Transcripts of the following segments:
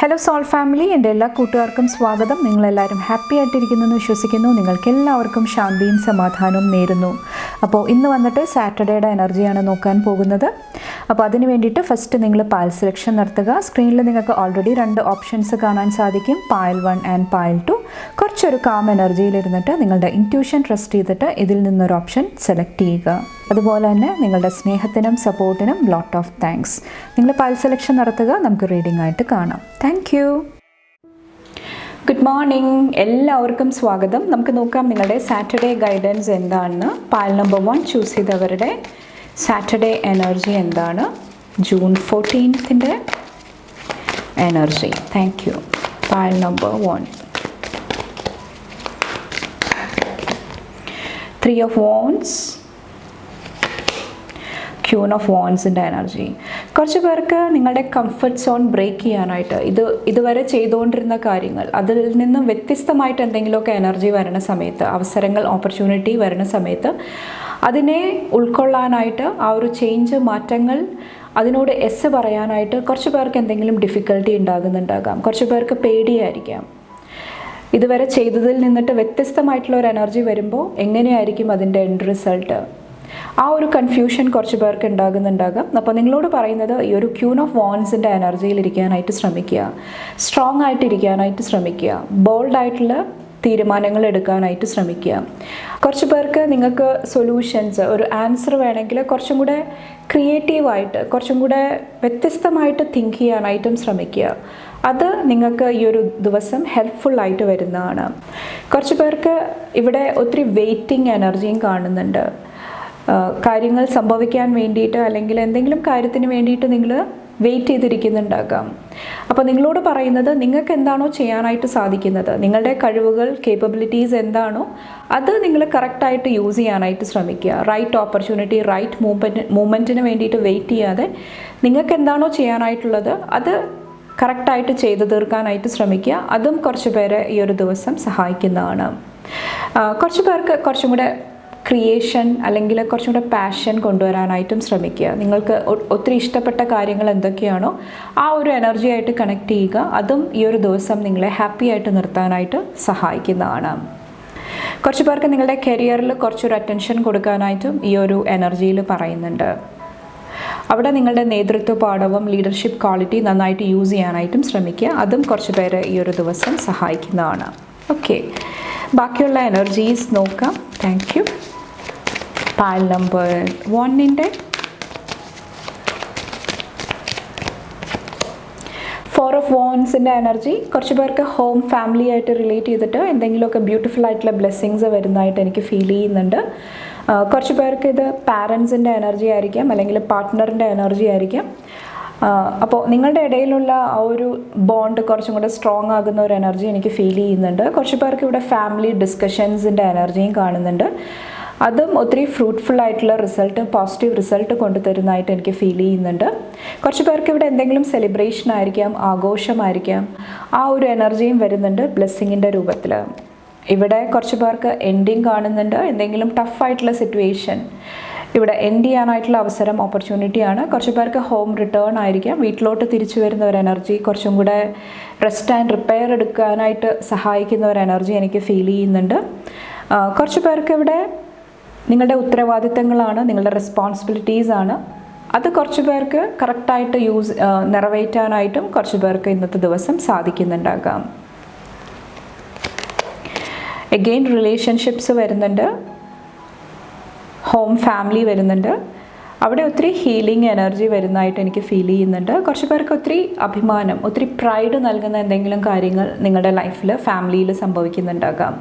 Hello soul family, എൻ്റെ എല്ലാ കൂട്ടുകാർക്കും സ്വാഗതം. നിങ്ങളെല്ലാവരും ഹാപ്പി ആയിട്ടിരിക്കുന്നെന്ന് വിശ്വസിക്കുന്നു. നിങ്ങൾക്കെല്ലാവർക്കും ശാന്തിയും സമാധാനവും നേരുന്നു. അപ്പോൾ ഇന്ന് വന്നിട്ട് സാറ്റർഡേയുടെ എനർജിയാണ് നോക്കാൻ പോകുന്നത്. അപ്പോൾ അതിന് വേണ്ടിയിട്ട് ഫസ്റ്റ് നിങ്ങൾ പായൽ സെലക്ഷൻ നടത്തുക. സ്ക്രീനിൽ നിങ്ങൾക്ക് ഓൾറെഡി 2 ഓപ്ഷൻസ് കാണാൻ സാധിക്കും, പായൽ 1 ആൻഡ് പായൽ 2. കുറച്ചൊരു കാം എനർജിയിലിരുന്നിട്ട് നിങ്ങളുടെ ഇൻറ്റ്യൂഷൻ ട്രസ്റ്റ് ചെയ്തിട്ട് ഇതിൽ നിന്നൊരു ഓപ്ഷൻ സെലക്ട് ചെയ്യുക. അതുപോലെ തന്നെ നിങ്ങളുടെ സ്നേഹത്തിനും സപ്പോർട്ടിനും ലോട്ട് ഓഫ് താങ്ക്സ്. നിങ്ങൾ പായൽ സെലക്ഷൻ നടത്തുക, നമുക്ക് റീഡിംഗ് ആയിട്ട് കാണാം. Thank you. ഗുഡ് മോർണിംഗ്, എല്ലാവർക്കും സ്വാഗതം. നമുക്ക് നോക്കാം നിങ്ങളുടെ സാറ്റർഡേ ഗൈഡൻസ് എന്താണെന്ന്. പായൽ നമ്പർ 1 ചൂസ് ചെയ്തവരുടെ സാറ്റർഡേ എനർജി എന്താണ്? June 14th energy. Thank you. Pile number 1, 3 of Wands, queen of വാൻസിൻ്റെ എനർജി. കുറച്ച് പേർക്ക് നിങ്ങളുടെ കംഫർട്ട് സോൺ ബ്രേക്ക് ചെയ്യാനായിട്ട് ഇതുവരെ ചെയ്തുകൊണ്ടിരുന്ന കാര്യങ്ങൾ അതിൽ നിന്നും വ്യത്യസ്തമായിട്ട് എന്തെങ്കിലുമൊക്കെ എനർജി വരുന്ന സമയത്ത്, അവസരങ്ങൾ, ഓപ്പർച്യൂണിറ്റി വരുന്ന സമയത്ത് അതിനെ ഉൾക്കൊള്ളാനായിട്ട്, ആ ഒരു ചേഞ്ച്, മാറ്റങ്ങൾ, അതിനോട് എസ് പറയാനായിട്ട് കുറച്ച് പേർക്ക് എന്തെങ്കിലും ഡിഫിക്കൽട്ടി ഉണ്ടാകുന്നുണ്ടാകാം. കുറച്ച് പേർക്ക് പേടിയായിരിക്കാം. ഇതുവരെ ചെയ്തതിൽ നിന്നിട്ട് വ്യത്യസ്തമായിട്ടുള്ള ഒരു എനർജി വരുമ്പോൾ എങ്ങനെയായിരിക്കും അതിൻ്റെ എൻഡ് റിസൾട്ട്, ആ ഒരു കൺഫ്യൂഷൻ കുറച്ച് പേർക്ക് ഉണ്ടാകുന്നുണ്ടാകാം. അപ്പോൾ നിങ്ങളോട് പറയുന്നത് ഈ ഒരു ക്യൂൻ ഓഫ് വാൻസിൻ്റെ എനർജിയിൽ ഇരിക്കാനായിട്ട് ശ്രമിക്കുക, സ്ട്രോങ് ആയിട്ടിരിക്കാനായിട്ട് ശ്രമിക്കുക, ബോൾഡായിട്ടുള്ള തീരുമാനങ്ങൾ എടുക്കാനായിട്ട് ശ്രമിക്കുക. കുറച്ച് പേർക്ക് നിങ്ങൾക്ക് സൊല്യൂഷൻസ്, ഒരു ആൻസർ വേണമെങ്കിൽ കുറച്ചും കൂടെ ക്രിയേറ്റീവായിട്ട്, കുറച്ചും കൂടെ വ്യത്യസ്തമായിട്ട് തിങ്ക് ചെയ്യാനായിട്ടും ശ്രമിക്കുക. അത് നിങ്ങൾക്ക് ഈ ഒരു ദിവസം ഹെൽപ്ഫുള്ളായിട്ട് വരുന്നതാണ്. കുറച്ച് പേർക്ക് ഇവിടെ ഒത്തിരി വെയിറ്റിംഗ് എനർജിയും കാണുന്നുണ്ട്. കാര്യങ്ങൾ സംഭവിക്കാൻ വേണ്ടിയിട്ട് അല്ലെങ്കിൽ എന്തെങ്കിലും കാര്യത്തിന് വേണ്ടിയിട്ട് നിങ്ങൾ വെയിറ്റ് ചെയ്തിരിക്കുന്നുണ്ടാകാം. അപ്പോൾ നിങ്ങളോട് പറയുന്നത് നിങ്ങൾക്ക് എന്താണോ ചെയ്യാനായിട്ട് സാധിക്കുന്നത്, നിങ്ങളുടെ കഴിവുകൾ, കേപ്പബിലിറ്റീസ് എന്താണോ അത് നിങ്ങൾ കറക്റ്റായിട്ട് യൂസ് ചെയ്യാനായിട്ട് ശ്രമിക്കുക. റൈറ്റ് ഓപ്പർച്യൂണിറ്റി, റൈറ്റ് മൂവ്മെൻറ്റിന് വേണ്ടിയിട്ട് വെയിറ്റ് ചെയ്യാതെ നിങ്ങൾക്ക് എന്താണോ ചെയ്യാനായിട്ടുള്ളത് അത് കറക്റ്റായിട്ട് ചെയ്തു തീർക്കാനായിട്ട് ശ്രമിക്കുക. അതും കുറച്ച് പേരെ ഈ ഒരു ദിവസം സഹായിക്കുന്നതാണ്. കുറച്ച് പേർക്ക് കുറച്ചും കൂടെ ക്രിയേഷൻ അല്ലെങ്കിൽ കുറച്ചും കൂടെ പാഷൻ കൊണ്ടുവരാനായിട്ടും ശ്രമിക്കുക. നിങ്ങൾക്ക് ഒത്തിരി ഇഷ്ടപ്പെട്ട കാര്യങ്ങൾ എന്തൊക്കെയാണോ ആ ഒരു എനർജി ആയിട്ട് കണക്ട് ചെയ്യുക. അതും ഈ ഒരു ദിവസം നിങ്ങളെ ഹാപ്പി ആയിട്ട് നിർത്താനായിട്ട് സഹായിക്കുന്നതാണ്. കുറച്ച് പേർക്ക് നിങ്ങളുടെ കരിയറിൽ കുറച്ചൊരു അറ്റൻഷൻ കൊടുക്കാനായിട്ടും ഈ ഒരു എനർജിയിൽ പറയുന്നുണ്ട്. അവിടെ നിങ്ങളുടെ നേതൃത്വ പാഠവും ലീഡർഷിപ്പ് ക്വാളിറ്റി നന്നായിട്ട് യൂസ് ചെയ്യാനായിട്ടും ശ്രമിക്കുക. അതും കുറച്ച് പേര് ഈ ഒരു ദിവസം സഹായിക്കുന്നതാണ്. ഓക്കെ, ബാക്കിയുള്ള എനർജീസ് നോക്കാം. Thank you. Pile number 1 4 of Wands energy. കുറച്ച് പേർക്ക് ഹോം, ഫാമിലി ആയിട്ട് റിലേറ്റ് ചെയ്തിട്ട് എന്തെങ്കിലുമൊക്കെ ബ്യൂട്ടിഫുൾ ആയിട്ടുള്ള ബ്ലെസ്സിങ്സ് വരുന്നതായിട്ട് എനിക്ക് ഫീൽ ചെയ്യുന്നുണ്ട്. കുറച്ച് പേർക്ക് ഇത് പാരൻസിൻ്റെ എനർജി ആയിരിക്കാം, അല്ലെങ്കിൽ പാർട്ട്ണറിൻ്റെ എനർജി ആയിരിക്കാം. അപ്പോൾ നിങ്ങളുടെ ഇടയിലുള്ള ആ ഒരു ബോണ്ട് കുറച്ചും കൂടെ സ്ട്രോങ് ആകുന്ന ഒരു എനർജി എനിക്ക് ഫീൽ ചെയ്യുന്നുണ്ട്. കുറച്ച് പേർക്ക് ഇവിടെ ഫാമിലി ഡിസ്കഷൻസിൻ്റെ എനർജിയും കാണുന്നുണ്ട്. അതും ഒത്തിരി ഫ്രൂട്ട്ഫുൾ ആയിട്ടുള്ള റിസൾട്ട്, പോസിറ്റീവ് റിസൾട്ട് കൊണ്ടുതരുന്നതായിട്ട് എനിക്ക് ഫീൽ ചെയ്യുന്നുണ്ട്. കുറച്ച് പേർക്ക് ഇവിടെ എന്തെങ്കിലും സെലിബ്രേഷൻ ആയിരിക്കാം, ആഘോഷമായിരിക്കാം, ആ ഒരു എനർജിയും വരുന്നുണ്ട് ബ്ലെസ്സിങ്ങിൻ്റെ രൂപത്തിൽ. ഇവിടെ കുറച്ച് പേർക്ക് എൻഡിങ് കാണുന്നുണ്ട്. എന്തെങ്കിലും ടഫായിട്ടുള്ള സിറ്റുവേഷൻ ഇവിടെ എൻഡ് ചെയ്യാനായിട്ടുള്ള അവസരം, ഓപ്പർച്യൂണിറ്റിയാണ്. കുറച്ച് പേർക്ക് ഹോം റിട്ടേൺ ആയിരിക്കാം, വീട്ടിലോട്ട് തിരിച്ചു വരുന്ന ഒരു എനർജി, കുറച്ചും കൂടെ റെസ്റ്റ് ആൻഡ് റിപ്പയർ എടുക്കാനായിട്ട് സഹായിക്കുന്ന ഒരു എനർജി എനിക്ക് ഫീൽ ചെയ്യുന്നുണ്ട്. കുറച്ച് പേർക്ക് ഇവിടെ നിങ്ങളുടെ ഉത്തരവാദിത്തങ്ങളാണ്, നിങ്ങളുടെ റെസ്പോൺസിബിലിറ്റീസാണ്, അത് കുറച്ച് പേർക്ക് കറക്റ്റായിട്ട് നിറവേറ്റാനായിട്ടും കുറച്ച് പേർക്ക് ഇന്നത്തെ ദിവസം സാധിക്കുന്നുണ്ടാകാം. എഗെയിൻ റിലേഷൻഷിപ്സ് വരുന്നുണ്ട്, ഹോം, ഫാമിലി വരുന്നുണ്ട്. അവിടെ ഒത്തിരി ഹീലിംഗ് എനർജി വരുന്നതായിട്ട് എനിക്ക് ഫീൽ ചെയ്യുന്നുണ്ട്. കുറച്ച് പേർക്ക് ഒത്തിരി അഭിമാനം, ഒത്തിരി പ്രൈഡ് നൽകുന്ന എന്തെങ്കിലും കാര്യങ്ങൾ നിങ്ങളുടെ ലൈഫിൽ, ഫാമിലിയിൽ സംഭവിക്കുന്നുണ്ടാകാം.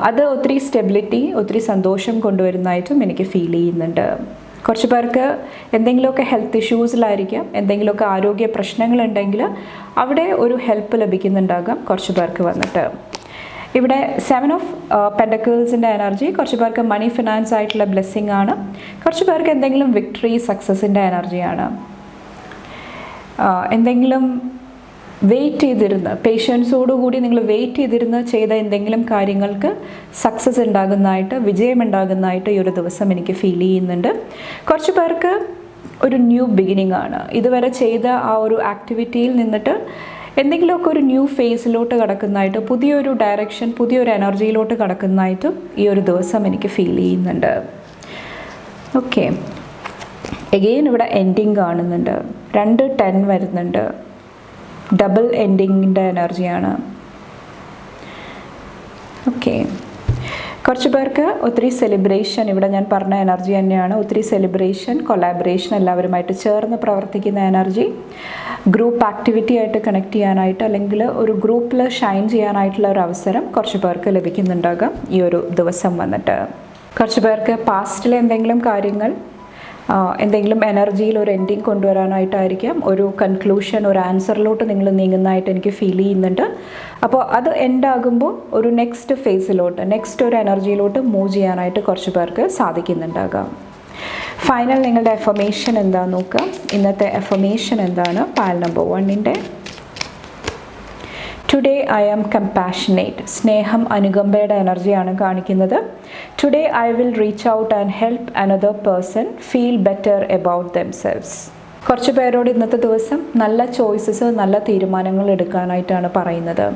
അത് ഒത്തിരി സ്റ്റെബിലിറ്റി, ഒത്തിരി സന്തോഷം കൊണ്ടുവരുന്നതായിട്ടും എനിക്ക് ഫീൽ ചെയ്യുന്നുണ്ട്. കുറച്ച് പേർക്ക് എന്തെങ്കിലുമൊക്കെ ഹെൽത്ത് ഇഷ്യൂസിലായിരിക്കാം, എന്തെങ്കിലുമൊക്കെ ആരോഗ്യ പ്രശ്നങ്ങളുണ്ടെങ്കിൽ അവിടെ ഒരു ഹെൽപ്പ് ലഭിക്കുന്നുണ്ടാകാം കുറച്ച് പേർക്ക് വന്നിട്ട്. ഇവിടെ 7 of Pentacles എനർജി. കുറച്ച് പേർക്ക് മണി, ഫിനാൻസ് ആയിട്ടുള്ള ബ്ലെസ്സിങ് ആണ്. കുറച്ച് പേർക്ക് എന്തെങ്കിലും വിക്ടറി, സക്സസിൻ്റെ എനർജിയാണ്. എന്തെങ്കിലും വെയിറ്റ് ചെയ്തിരുന്ന്, പേഷ്യൻസോടുകൂടി നിങ്ങൾ വെയിറ്റ് ചെയ്തിരുന്ന് ചെയ്ത എന്തെങ്കിലും കാര്യങ്ങൾക്ക് സക്സസ് ഉണ്ടാകുന്നതായിട്ട്, വിജയം ഉണ്ടാകുന്നതായിട്ട് ഈ ഒരു ദിവസം എനിക്ക് ഫീൽ ചെയ്യുന്നുണ്ട്. കുറച്ച് പേർക്ക് ഒരു ന്യൂ ബിഗിനിങ് ആണ്. ഇതുവരെ ചെയ്ത ആ ഒരു ആക്ടിവിറ്റിയിൽ നിന്നിട്ട് എന്തെങ്കിലുമൊക്കെ ഒരു ന്യൂ ഫേസിലോട്ട് കടക്കുന്നതായിട്ട്, പുതിയൊരു ഡയറക്ഷൻ, പുതിയൊരു എനർജിയിലോട്ട് കടക്കുന്നതായിട്ടും ഈ ഒരു ദിവസം എനിക്ക് ഫീൽ ചെയ്യുന്നുണ്ട്. ഓക്കെ, എഗെയിൻ ഇവിടെ എൻഡിങ് കാണുന്നുണ്ട്. 2-10 വരുന്നുണ്ട്. ഡബിൾ എൻഡിങ്ങിൻ്റെ എനർജിയാണ്. ഓക്കെ, കുറച്ച് പേർക്ക് ഒത്തിരി സെലിബ്രേഷൻ, ഇവിടെ ഞാൻ പറഞ്ഞ എനർജി തന്നെയാണ്. ഒത്തിരി സെലിബ്രേഷൻ, കൊളാബറേഷൻ, എല്ലാവരുമായിട്ട് ചേർന്ന് പ്രവർത്തിക്കുന്ന എനർജി, ഗ്രൂപ്പ് ആക്ടിവിറ്റി ആയിട്ട് കണക്ട് ചെയ്യാനായിട്ട് അല്ലെങ്കിൽ ഒരു ഗ്രൂപ്പിൽ ഷൈൻ ചെയ്യാനായിട്ടുള്ള ഒരു അവസരം കുറച്ച് പേർക്ക് ലഭിക്കുന്നുണ്ടാകാം ഈ ഒരു ദിവസം വന്നിട്ട്. കുറച്ച് പേർക്ക് പാസ്റ്റിലെ എന്തെങ്കിലും കാര്യങ്ങൾ, എന്തെങ്കിലും എനർജിയിൽ ഒരു എൻഡിങ് കൊണ്ടുവരാനായിട്ടായിരിക്കാം, ഒരു കൺക്ലൂഷൻ, ഒരു ആൻസറിലോട്ട് നിങ്ങൾ നീങ്ങുന്നതായിട്ട് എനിക്ക് ഫീൽ ചെയ്യുന്നുണ്ട്. അപ്പോൾ അത് എൻഡാകുമ്പോൾ ഒരു നെക്സ്റ്റ് ഫേസിലോട്ട്, നെക്സ്റ്റ് ഒരു എനർജിയിലോട്ട് മൂവ് ചെയ്യാനായിട്ട് കുറച്ച് പേർക്ക് സാധിക്കുന്നുണ്ടാകാം. ഫൈനൽ നിങ്ങളുടെ എഫർമേഷൻ എന്താണെന്ന് നോക്കാം. ഇന്നത്തെ എഫർമേഷൻ എന്താണ്? പാൽ നമ്പർ 1ൻ്റെ ടുഡേ ഐ ആം കമ്പാഷനേറ്റ്, സ്നേഹം, അനുകമ്പയുടെ എനർജിയാണ് കാണിക്കുന്നത്. Today I will reach out and help another person feel better about themselves. കുറച്ച് പേരോട് ഇന്നത്തെ ദിവസം നല്ല ചോയ്സസ്, നല്ല തീരുമാനങ്ങൾ എടുക്കാനായിട്ടാണ് പറയുന്നത്.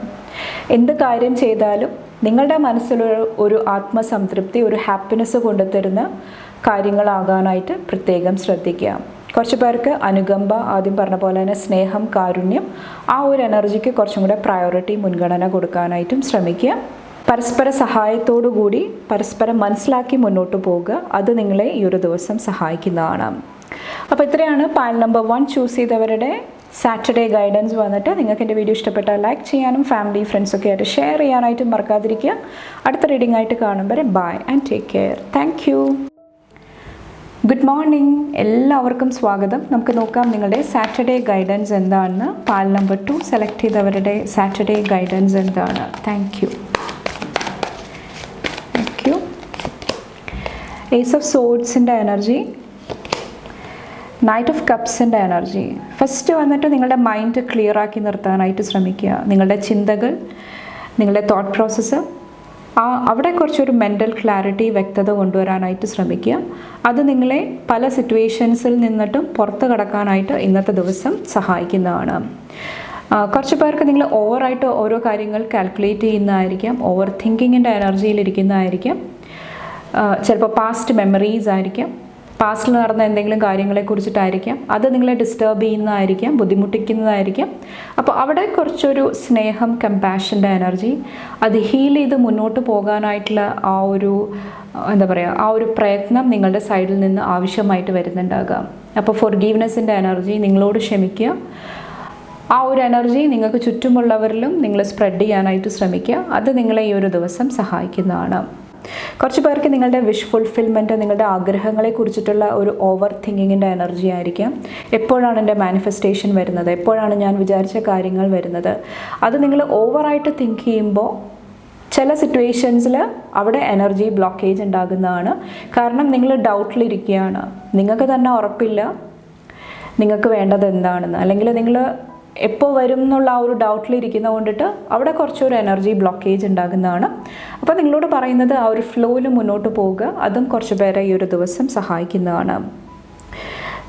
എന്ത് കാര്യം ചെയ്താലും നിങ്ങളുടെ മനസ്സിലൊരു ആത്മസംതൃപ്തി, ഒരു ഹാപ്പിനെസ് കൊണ്ടുതരുന്ന കാര്യങ്ങളാകാനായിട്ട് പ്രത്യേകം ശ്രദ്ധിക്കുക. കുറച്ച് പേർക്ക് അനുകമ്പ, ആദ്യം പറഞ്ഞ പോലെ തന്നെ സ്നേഹം, കാരുണ്യം, ആ ഒരു എനർജിക്ക് കുറച്ചും കൂടെ പ്രയോറിറ്റി, മുൻഗണന കൊടുക്കാനായിട്ടും ശ്രമിക്കുക. പരസ്പര സഹായത്തോടു കൂടി പരസ്പരം മനസ്സിലാക്കി മുന്നോട്ട് പോകുക. അത് നിങ്ങളെ ഈ ഒരു ദിവസം സഹായിക്കുന്നതാണ്. അപ്പോൾ ഇത്രയാണ് പാൽ നമ്പർ 1 ചൂസ് ചെയ്തവരുടെ സാറ്റർഡേ ഗൈഡൻസ് വന്നിട്ട്. നിങ്ങൾക്ക് എൻ്റെ വീഡിയോ ഇഷ്ടപ്പെട്ടാൽ ലൈക്ക് ചെയ്യാനും ഫാമിലി ഫ്രണ്ട്സൊക്കെ ആയിട്ട് ഷെയർ ചെയ്യാനായിട്ടും മറക്കാതിരിക്കുക. അടുത്ത റീഡിംഗ് ആയിട്ട് കാണുമ്പോൾ bye and take care. Thank you. Good morning, എല്ലാവർക്കും സ്വാഗതം. നമുക്ക് നോക്കാം നിങ്ങളുടെ സാറ്റർഡേ ഗൈഡൻസ് എന്താണെന്ന്. പാൽ നമ്പർ 2 സെലക്ട് ചെയ്തവരുടെ സാറ്റർഡേ ഗൈഡൻസ് എന്താണ്? Thank you. ഏസ് ഓഫ് സോഡ്സിൻ്റെ എനർജി, നൈറ്റ് ഓഫ് കപ്സിൻ്റെ എനർജി. ഫസ്റ്റ് വന്നിട്ട് നിങ്ങളുടെ മൈൻഡ് ക്ലിയർ ആക്കി നിർത്താനായിട്ട് ശ്രമിക്കുക. നിങ്ങളുടെ ചിന്തകൾ, നിങ്ങളുടെ തോട്ട് പ്രോസസ്സ്, അവിടെ കുറച്ചൊരു മെൻ്റൽ ക്ലാരിറ്റി, വ്യക്തത കൊണ്ടുവരാനായിട്ട് ശ്രമിക്കുക. അത് നിങ്ങളെ പല സിറ്റുവേഷൻസിൽ നിന്നിട്ടും പുറത്ത് കടക്കാനായിട്ട് ഇന്നത്തെ ദിവസം സഹായിക്കുന്നതാണ്. കുറച്ച് പേർക്ക് നിങ്ങൾ ഓവറായിട്ട് ഓരോ കാര്യങ്ങൾ കാൽക്കുലേറ്റ് ചെയ്യുന്നതായിരിക്കാം, ഓവർ തിങ്കിങ്ങിൻ്റെ എനർജിയിലിരിക്കുന്നതായിരിക്കാം. ചിലപ്പോൾ പാസ്റ്റ് മെമ്മറീസ് ആയിരിക്കാം, പാസ്റ്റിൽ നടന്ന എന്തെങ്കിലും കാര്യങ്ങളെക്കുറിച്ചിട്ടായിരിക്കാം. അത് നിങ്ങളെ ഡിസ്റ്റർബ് ചെയ്യുന്നതായിരിക്കാം, ബുദ്ധിമുട്ടിക്കുന്നതായിരിക്കാം. അപ്പോൾ അവിടെ കുറച്ചൊരു സ്നേഹം, കമ്പാഷൻ്റെ എനർജി, അത് ഹീൽ ചെയ്ത് മുന്നോട്ട് പോകാനായിട്ടുള്ള ആ ഒരു ആ ഒരു പ്രയത്നം നിങ്ങളുടെ സൈഡിൽ നിന്ന് ആവശ്യമായിട്ട് വരുന്നുണ്ടാകാം. അപ്പോൾ ഫോർഗീവ്നെസ്സിൻ്റെ എനർജി, നിങ്ങളോട് ക്ഷമിക്കുക. ആ ഒരു എനർജി നിങ്ങൾക്ക് ചുറ്റുമുള്ളവരിലും നിങ്ങൾ സ്പ്രെഡ് ചെയ്യാനായിട്ട് ശ്രമിക്കുക. അത് നിങ്ങളെ ഈ ഒരു ദിവസം സഹായിക്കുന്നതാണ്. കുറച്ച് പേർക്ക് നിങ്ങളുടെ വിഷ് ഫുൾഫിൽമെൻറ്റ്, നിങ്ങളുടെ ആഗ്രഹങ്ങളെ കുറിച്ചിട്ടുള്ള ഒരു ഓവർ തിങ്കിങ്ങിൻ്റെ എനർജി ആയിരിക്കാം. എപ്പോഴാണ് എൻ്റെ മാനിഫെസ്റ്റേഷൻ വരുന്നത്, എപ്പോഴാണ് ഞാൻ വിചാരിച്ച കാര്യങ്ങൾ വരുന്നത്, അത് നിങ്ങൾ ഓവറായിട്ട് തിങ്ക് ചെയ്യുമ്പോൾ ചില സിറ്റുവേഷൻസിൽ അവിടെ എനർജി ബ്ലോക്കേജ് ഉണ്ടാകുന്നതാണ്. കാരണം നിങ്ങൾ ഡൗട്ടിലിരിക്കുകയാണ്, നിങ്ങൾക്ക് തന്നെ ഉറപ്പില്ല നിങ്ങൾക്ക് വേണ്ടത് എന്താണെന്ന്, അല്ലെങ്കിൽ നിങ്ങൾ എപ്പോൾ വരും എന്നുള്ള ആ ഒരു ഡൗട്ടിലിരിക്കുന്ന കൊണ്ടിട്ട് അവിടെ കുറച്ചൊരു എനർജി ബ്ലോക്കേജ് ഉണ്ടാകുന്നതാണ്. അപ്പോൾ നിങ്ങളോട് പറയുന്നത് ആ ഒരു ഫ്ലോയിൽ മുന്നോട്ട് പോവുക. അതും കുറച്ച് പേരെ ഈ ഒരു ദിവസം സഹായിക്കുന്നതാണ്.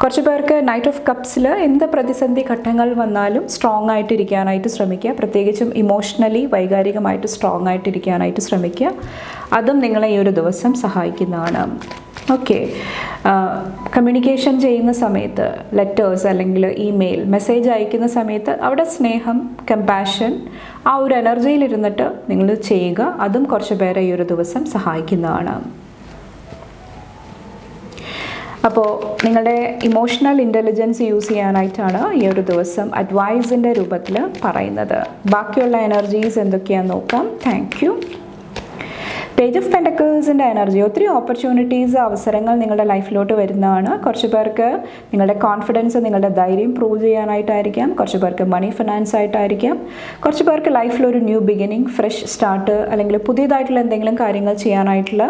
കുറച്ച് പേർക്ക് നൈറ്റ് ഓഫ് കപ്സിൽ എന്ത് പ്രതിസന്ധി ഘട്ടങ്ങൾ വന്നാലും സ്ട്രോങ് ആയിട്ടിരിക്കാനായിട്ട് ശ്രമിക്കുക. പ്രത്യേകിച്ചും ഇമോഷണലി, വൈകാരികമായിട്ട് സ്ട്രോങ് ആയിട്ടിരിക്കാനായിട്ട് ശ്രമിക്കുക. അതും നിങ്ങളെ ഈ ഒരു ദിവസം സഹായിക്കുന്നതാണ്. ഓക്കെ, കമ്മ്യൂണിക്കേഷൻ ചെയ്യുന്ന സമയത്ത്, ലെറ്റേഴ്സ് അല്ലെങ്കിൽ ഇമെയിൽ, മെസ്സേജ് അയക്കുന്ന സമയത്ത് അവിടെ സ്നേഹം, കമ്പാഷൻ, ആ ഒരു എനർജിയിലിരുന്നിട്ട് നിങ്ങൾ ചെയ്യുക. അതും കുറച്ച് പേരെ ഈ ഒരു ദിവസം സഹായിക്കുന്നതാണ്. അപ്പോൾ നിങ്ങളുടെ ഇമോഷണൽ ഇൻ്റലിജൻസ് യൂസ് ചെയ്യാനായിട്ടാണ് ഈ ഒരു ദിവസം അഡ്വൈസിൻ്റെ രൂപത്തിൽ പറയുന്നത്. ബാക്കിയുള്ള എനർജീസ് എന്തൊക്കെയാണെന്ന് നോക്കാം. Thank you. പേജ് ഓഫ് പെൻറ്റക്കിൾസിൻ്റെ എനർജി, ഒത്തിരി ഓപ്പർച്യൂണിറ്റീസ്, അവസരങ്ങൾ നിങ്ങളുടെ ലൈഫിലോട്ട് വരുന്നതാണ്. കുറച്ച് പേർക്ക് നിങ്ങളുടെ കോൺഫിഡൻസ്, നിങ്ങളുടെ ധൈര്യം പ്രൂവ് ചെയ്യാനായിട്ടായിരിക്കാം. കുറച്ച് പേർക്ക് മണി ഫിനാൻസ് ആയിട്ടായിരിക്കാം. കുറച്ച് പേർക്ക് ലൈഫിലൊരു ന്യൂ ബിഗിനിങ്, ഫ്രഷ് സ്റ്റാർട്ട്, അല്ലെങ്കിൽ പുതിയതായിട്ടുള്ള എന്തെങ്കിലും കാര്യങ്ങൾ ചെയ്യാനായിട്ടുള്ള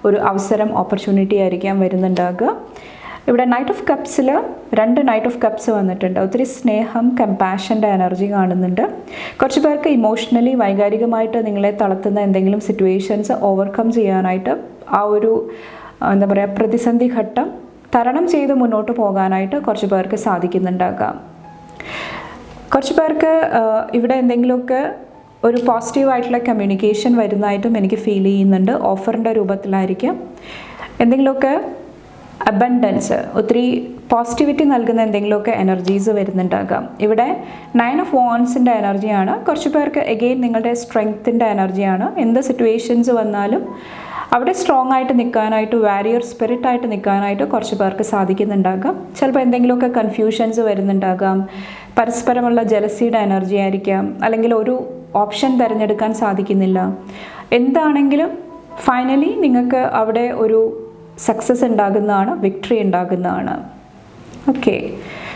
ഒരു അവസരം, ഓപ്പർച്യൂണിറ്റി ആയിരിക്കാം വരുന്നുണ്ടാകുക. ഇവിടെ നൈറ്റ് ഓഫ് കപ്സിൽ 2 നൈറ്റ് ഓഫ് കപ്സ് വന്നിട്ടുണ്ട്. ഒത്തിരി സ്നേഹം, കമ്പാഷൻ്റെ എനർജി കാണുന്നുണ്ട്. കുറച്ച് പേർക്ക് ഇമോഷണലി, വൈകാരികമായിട്ട് നിങ്ങളെ തളർത്തുന്ന എന്തെങ്കിലും സിറ്റുവേഷൻസ് ഓവർകം ചെയ്യാനായിട്ട്, ആ ഒരു പ്രതിസന്ധി ഘട്ടം തരണം ചെയ്ത് മുന്നോട്ട് പോകാനായിട്ട് കുറച്ച് പേർക്ക് സാധിക്കുന്നുണ്ടാകാം. കുറച്ച് പേർക്ക് ഇവിടെ എന്തെങ്കിലുമൊക്കെ ഒരു പോസിറ്റീവായിട്ടുള്ള കമ്മ്യൂണിക്കേഷൻ വരുന്നതായിട്ടും എനിക്ക് ഫീൽ ചെയ്യുന്നുണ്ട്. ഓഫറിൻ്റെ രൂപത്തിലായിരിക്കും. എന്തെങ്കിലുമൊക്കെ അബണ്ടൻസ്, ഒത്തിരി പോസിറ്റിവിറ്റി നൽകുന്ന എന്തെങ്കിലുമൊക്കെ എനർജീസ് വരുന്നുണ്ടാകാം. ഇവിടെ 9 ഓഫ് വാൻഡ്സിൻ്റെ എനർജിയാണ്. കുറച്ച് പേർക്ക് എഗെയിൻ നിങ്ങളുടെ സ്ട്രെങ്ത്തിൻ്റെ എനർജിയാണ്. എന്ത് സിറ്റുവേഷൻസ് വന്നാലും അവിടെ സ്ട്രോങ് ആയിട്ട് നിൽക്കാനായിട്ട്, വാരിയർ സ്പിരിറ്റായിട്ട് നിൽക്കാനായിട്ട് കുറച്ച് പേർക്ക് സാധിക്കുന്നുണ്ടാകാം. ചിലപ്പോൾ എന്തെങ്കിലുമൊക്കെ കൺഫ്യൂഷൻസ് വരുന്നുണ്ടാകാം. പരസ്പരമുള്ള ജലസിയുടെ എനർജി ആയിരിക്കാം. അല്ലെങ്കിൽ ഒരു ഓപ്ഷൻ തിരഞ്ഞെടുക്കാൻ സാധിക്കുന്നില്ല. എന്താണെങ്കിലും ഫൈനലി നിങ്ങൾക്ക് അവിടെ ഒരു സക്സസ് ഉണ്ടാകുന്നതാണ്, വിക്ടറി ഉണ്ടാകുന്നതാണ്. ഓക്കെ,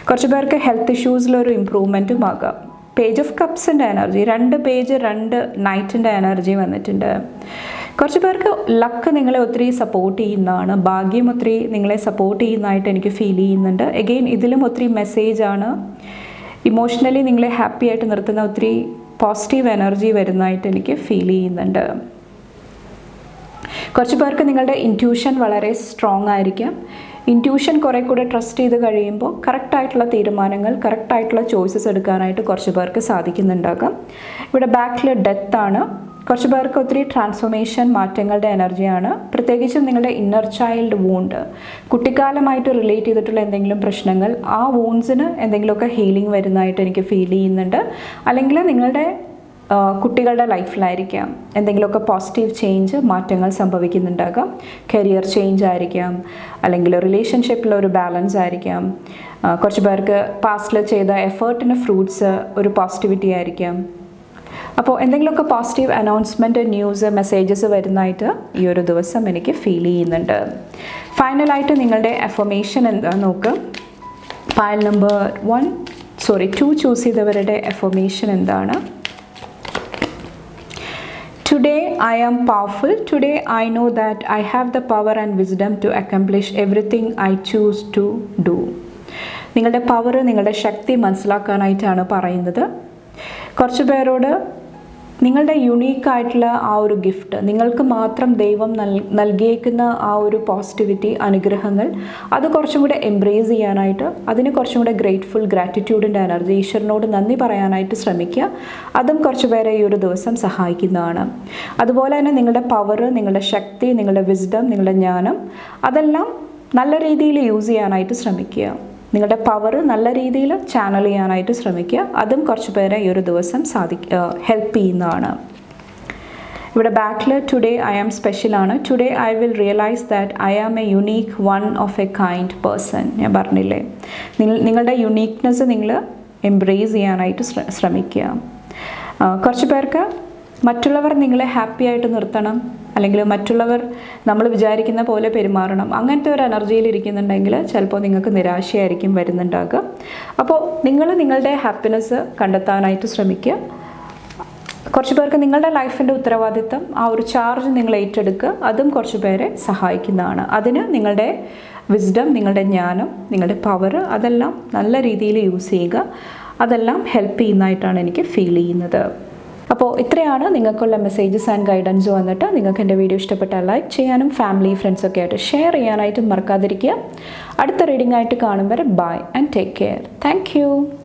കുറച്ച് പേർക്ക് ഹെൽത്ത് ഇഷ്യൂസിലൊരു ഇമ്പ്രൂവ്മെൻറ്റും ആകാം. പേജ് ഓഫ് കപ്സിൻ്റെ എനർജി, 2 പേജ് 2 നൈറ്റിൻ്റെ എനർജി വന്നിട്ടുണ്ട്. കുറച്ച് പേർക്ക് ലക്ക് നിങ്ങളെ ഒത്തിരി സപ്പോർട്ട് ചെയ്യുന്നതാണ്. ഭാഗ്യം ഒത്തിരി നിങ്ങളെ സപ്പോർട്ട് ചെയ്യുന്നതായിട്ട് എനിക്ക് ഫീൽ ചെയ്യുന്നുണ്ട്. എഗെയിൻ ഇതിലും ഒത്തിരി മെസ്സേജാണ്. ഇമോഷണലി നിങ്ങളെ ഹാപ്പി ആയിട്ട് നിർത്തുന്ന ഒത്തിരി പോസിറ്റീവ് എനർജി വരുന്നതായിട്ട് എനിക്ക് ഫീൽ ചെയ്യുന്നുണ്ട്. കുറച്ച് പേർക്ക് നിങ്ങളുടെ ഇൻറ്റ്യൂഷൻ വളരെ സ്ട്രോങ് ആയിരിക്കും. ഇൻറ്റ്യൂഷൻ കുറേ കൂടെ ട്രസ്റ്റ് ചെയ്ത് കഴിയുമ്പോൾ കറക്റ്റായിട്ടുള്ള തീരുമാനങ്ങൾ, കറക്റ്റായിട്ടുള്ള ചോയ്സസ് എടുക്കാനായിട്ട് കുറച്ച് പേർക്ക് സാധിക്കുന്നുണ്ടാകാം. ഇവിടെ ബാക്കിൽ ഡെത്താണ്. കുറച്ച് പേർക്ക് ഒത്തിരി ട്രാൻസ്ഫോർമേഷൻ, മാറ്റങ്ങളുടെ എനർജിയാണ്. പ്രത്യേകിച്ചും നിങ്ങളുടെ ഇന്നർ ചൈൽഡ് വൂണ്ട്, കുട്ടിക്കാലമായിട്ട് റിലേറ്റ് ചെയ്തിട്ടുള്ള എന്തെങ്കിലും പ്രശ്നങ്ങൾ, ആ വൂൺസിന് എന്തെങ്കിലുമൊക്കെ ഹീലിംഗ് വരുന്നതായിട്ട് എനിക്ക് ഫീൽ ചെയ്യുന്നുണ്ട്. അല്ലെങ്കിൽ നിങ്ങളുടെ കുട്ടികളുടെ ലൈഫിലായിരിക്കാം എന്തെങ്കിലുമൊക്കെ പോസിറ്റീവ് ചേഞ്ച്, മാറ്റങ്ങൾ സംഭവിക്കുന്നുണ്ടാകാം. കരിയർ ചേഞ്ച് ആയിരിക്കാം, അല്ലെങ്കിൽ റിലേഷൻഷിപ്പിലൊരു ബാലൻസ് ആയിരിക്കാം. കുറച്ച് പേർക്ക് പാസ്റ്റിൽ ചെയ്ത എഫേർട്ടിന് ഫ്രൂട്ട്സ്, ഒരു പോസിറ്റിവിറ്റി ആയിരിക്കാം. അപ്പോൾ എന്തെങ്കിലുമൊക്കെ പോസിറ്റീവ് അനൗൺസ്മെൻറ്റ്, ന്യൂസ്, മെസ്സേജസ് വരുന്നതായിട്ട് ഈ ഒരു ദിവസം എനിക്ക് ഫീൽ ചെയ്യുന്നുണ്ട്. ഫൈനലായിട്ട് നിങ്ങളുടെ അഫർമേഷൻ എന്താ നോക്ക്. പൈൽ നമ്പർ 2 ചൂസ് ചെയ്തവരുടെ അഫർമേഷൻ എന്താണ്? Today I am powerful. Today I know that I have the power and wisdom to accomplish everything I choose to do. നിങ്ങളുടെ പവർ, നിങ്ങളുടെ ശക്തി മനസ്സിലാക്കാനായിട്ടാണ് പറയുന്നത്. കുറച്ച് പേരോട് നിങ്ങളുടെ യുണീക്കായിട്ടുള്ള ആ ഒരു ഗിഫ്റ്റ്, നിങ്ങൾക്ക് മാത്രം ദൈവം നൽകിയേക്കുന്ന ആ ഒരു പോസിറ്റിവിറ്റി, അനുഗ്രഹങ്ങൾ, അത് കുറച്ചും കൂടെ എംബ്രേസ് ചെയ്യാനായിട്ട്, അതിന് കുറച്ചും കൂടെ ഗ്രേറ്റ്ഫുൾ, ഗ്രാറ്റിറ്റ്യൂഡിൻ്റെ എനർജി, ഈശ്വരനോട് നന്ദി പറയാനായിട്ട് ശ്രമിക്കുക. അതും കുറച്ച് പേരെ ഈ ഒരു ദിവസം സഹായിക്കുന്നതാണ്. അതുപോലെ തന്നെ നിങ്ങളുടെ പവർ, നിങ്ങളുടെ ശക്തി, നിങ്ങളുടെ വിസ്ഡം, നിങ്ങളുടെ ജ്ഞാനം, അതെല്ലാം നല്ല രീതിയിൽ യൂസ് ചെയ്യാനായിട്ട് ശ്രമിക്കുക. നിങ്ങളുടെ പവർ നല്ല രീതിയിൽ ചാനൽ ചെയ്യാനായിട്ട് ശ്രമിക്കുക. അതും കുറച്ച് പേരെ ഈ ഒരു ദിവസം ഹെൽപ്പ് ചെയ്യുന്നതാണ്. ഇവിടെ ബാക്കിൽ ടുഡേ ഐ ആം സ്പെഷ്യലാണ്. Today I will realise that I am a unique one of a kind person. ഞാൻ പറഞ്ഞില്ലേ, നിങ്ങളുടെ യുണീക്നെസ് നിങ്ങൾ എംബ്രേസ് ചെയ്യാനായിട്ട് ശ്രമിക്കുക. കുറച്ച് പേർക്ക് മറ്റുള്ളവർ നിങ്ങളെ ഹാപ്പി ആയിട്ട് നിർത്തണം, അല്ലെങ്കിൽ മറ്റുള്ളവർ നമ്മൾ വിചാരിക്കുന്ന പോലെ പെരുമാറണം, അങ്ങനത്തെ ഒരു എനർജിയിൽ ഇരിക്കുന്നുണ്ടെങ്കിൽ ചിലപ്പോൾ നിങ്ങൾക്ക് നിരാശയായിരിക്കും വരുന്നുണ്ടാകുക. അപ്പോൾ നിങ്ങൾ നിങ്ങളുടെ ഹാപ്പിനെസ് കണ്ടെത്താനായിട്ട് ശ്രമിക്കുക. കുറച്ച് പേർക്ക് നിങ്ങളുടെ ലൈഫിൻ്റെ ഉത്തരവാദിത്തം, ആ ഒരു ചാർജ് നിങ്ങൾ ഏറ്റെടുക്കുക. അതും കുറച്ച് പേരെ സഹായിക്കുന്നതാണ്. അതിന് നിങ്ങളുടെ വിസ്ഡം, നിങ്ങളുടെ ജ്ഞാനം, നിങ്ങളുടെ പവർ, അതെല്ലാം നല്ല രീതിയിൽ യൂസ് ചെയ്യുക. അതെല്ലാം ഹെൽപ്പ് ചെയ്യുന്നതായിട്ടാണ് എനിക്ക് ഫീൽ ചെയ്യുന്നത്. അപ്പോൾ ഇത്രയാണ് നിങ്ങൾക്കുള്ള മെസ്സേജസ് ആൻഡ് ഗൈഡൻസ് വന്നിട്ട്. നിങ്ങൾക്ക് എൻ്റെ വീഡിയോ ഇഷ്ടപ്പെട്ടാൽ ലൈക്ക് ചെയ്യാനും ഫാമിലി, ഫ്രണ്ട്സൊക്കെ ആയിട്ട് ഷെയർ ചെയ്യാനായിട്ടും മറക്കാതിരിക്കുക. അടുത്ത റീഡിംഗ് ആയിട്ട് കാണും വരെ bye and take care. Thank U.